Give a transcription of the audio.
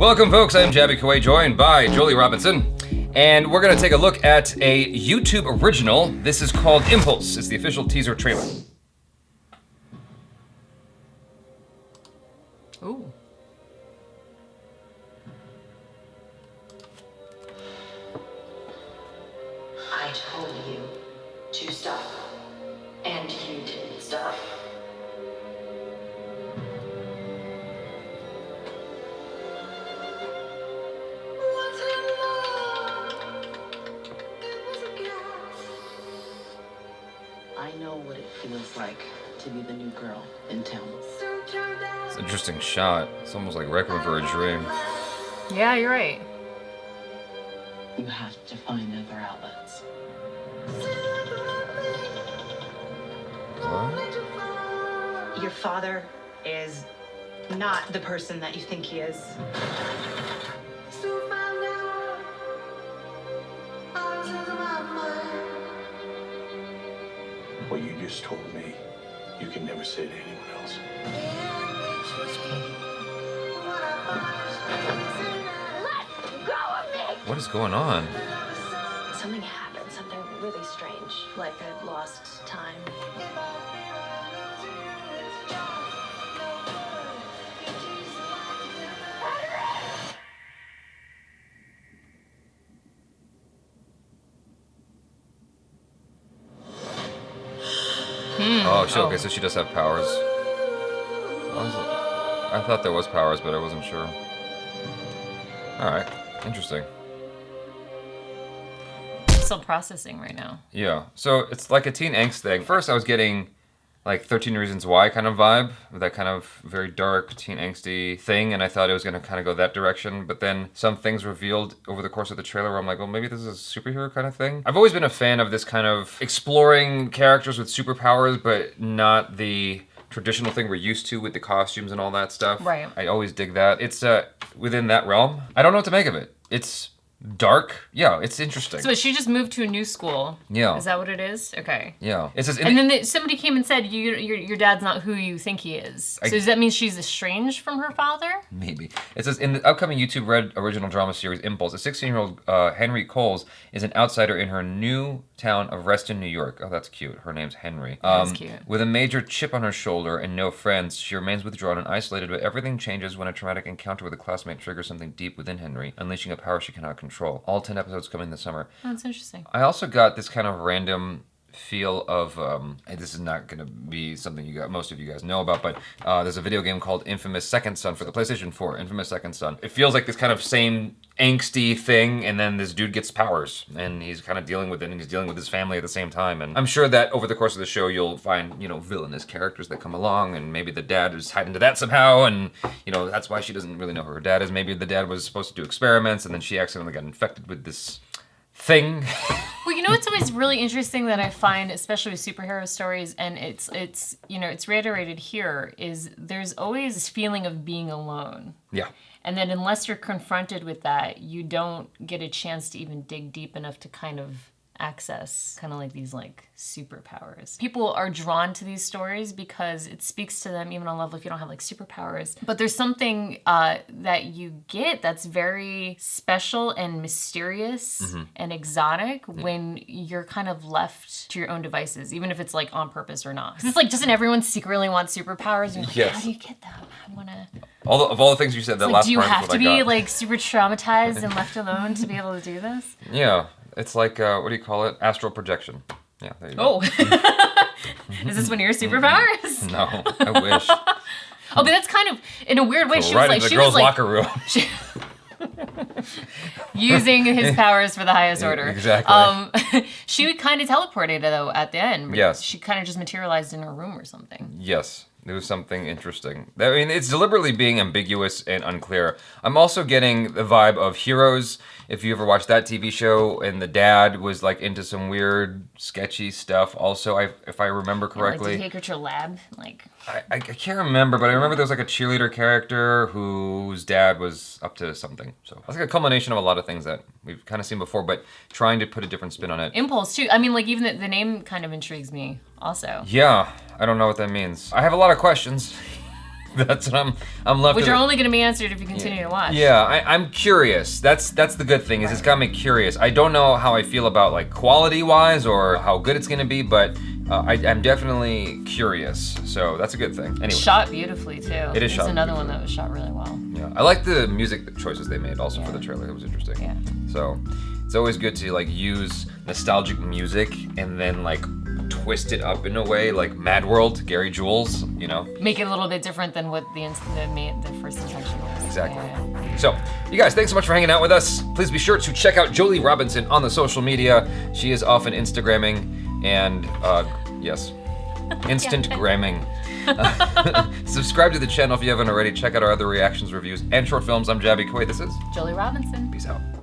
Welcome, folks. I'm Jaby Koay, joined by JOLI Robinson. And we're going to take a look at a YouTube original. This is called Impulse. It's the official teaser trailer. Ooh. I told you to stop, and you didn't stop. I know what it feels like to be the new girl in town. It's an interesting shot. It's almost like Requiem for a Dream. Yeah, you're right. You have to find other outlets. What? Your father is not the person that you think he is. What you just told me, you can never say to anyone else. Let go of me! What is going on? Something happened, something really strange, like I lost time. Oh, okay, so she does have powers. I thought there was powers, but I wasn't sure. Alright, interesting. Still processing right now. Yeah, so it's like a teen angst thing. First, I was getting like 13 Reasons Why kind of vibe, that kind of very dark, teen angsty thing, and I thought it was gonna kind of go that direction, but then some things revealed over the course of the trailer where I'm like, well, maybe this is a superhero kind of thing. I've always been a fan of this kind of exploring characters with superpowers, but not the traditional thing we're used to with the costumes and all that stuff. Right. I always dig that. It's within that realm. I don't know what to make of it. It's dark. Yeah, it's interesting. So she just moved to a new school. Yeah. Is that what it is? Okay. Yeah. It says, And then somebody came and said, your dad's not who you think he is. So does that mean she's estranged from her father? Maybe. It says, in the upcoming YouTube Red original drama series Impulse, a 16-year-old Henry Coles is an outsider in her new town of Reston, New York. Oh, that's cute. Her name's Henry. That's cute. With a major chip on her shoulder and no friends, she remains withdrawn and isolated, but everything changes when a traumatic encounter with a classmate triggers something deep within Henry, unleashing a power she cannot control. All 10 episodes coming this summer. Oh, that's interesting. I also got this kind of random feel of, and this is not going to be something most of you guys know about, but there's a video game called Infamous Second Son for the PlayStation 4, Infamous Second Son. It feels like this kind of same angsty thing, and then this dude gets powers, and he's kind of dealing with it, and he's dealing with his family at the same time, and I'm sure that over the course of the show, you'll find, villainous characters that come along, and maybe the dad is tied into that somehow, and, that's why she doesn't really know who her dad is. Maybe the dad was supposed to do experiments, and then she accidentally got infected with this thing. Well, what's always really interesting that I find, especially with superhero stories, and it's reiterated here, is there's always this feeling of being alone. Yeah. And then unless you're confronted with that, you don't get a chance to even dig deep enough to kind of access kind of like these superpowers. People are drawn to these stories because it speaks to them even on a level if you don't have superpowers. But there's something that you get that's very special and mysterious and exotic when you're kind of left to your own devices, even if it's on purpose or not. 'Cause it's doesn't everyone secretly want superpowers? And you're Yes. How do you get them? I want to... Of all the things you said, that last do you part is have what to I be got. super traumatized and left alone to be able to do this? Yeah, it's like, what do you call it? Astral projection. Yeah, there you go. Oh. Is this one of your superpowers? No, I wish. Oh, but that's kind of, in a weird way, she Right was into the she girls' was locker room. using his powers for the highest order. Exactly. She kind of teleported, though, at the end. Yes. She kind of just materialized in her room or something. Yes. There was something interesting. I mean, it's deliberately being ambiguous and unclear. I'm also getting the vibe of Heroes. If you ever watched that TV show, and the dad was into some weird, sketchy stuff. Also, if I remember correctly, Did he take her to a lab? I can't remember, but I remember there was a cheerleader character whose dad was up to something. So it's a culmination of a lot of things that we've kind of seen before, but trying to put a different spin on it. Impulse too. I mean, even the name kind of intrigues me. Also. Yeah, I don't know what that means. I have a lot of questions. That's what I'm left Which with. are only going to be answered if you continue to watch. Yeah, I'm curious. That's the good thing, is it's got me curious. I don't know how I feel about like quality-wise or how good it's gonna be, but I'm definitely curious. So that's a good thing. Anyway. Shot beautifully too. It is shot It's another one beautifully. that was shot really well. Yeah, I like the music choices they made also for the trailer. It was interesting. Yeah. So it's always good to like use nostalgic music and then like twist it up in a way, like Mad World, Gary Jules, you know? Make it a little bit different than what the first intention was. Exactly. Yeah. So, you guys, thanks so much for hanging out with us. Please be sure to check out JOLI Robinson on the social media. She is often Instagramming and, yes, instant gramming. Subscribe to the channel if you haven't already. Check out our other reactions, reviews, and short films. I'm Jaby Koay. This is JOLI Robinson. Peace out.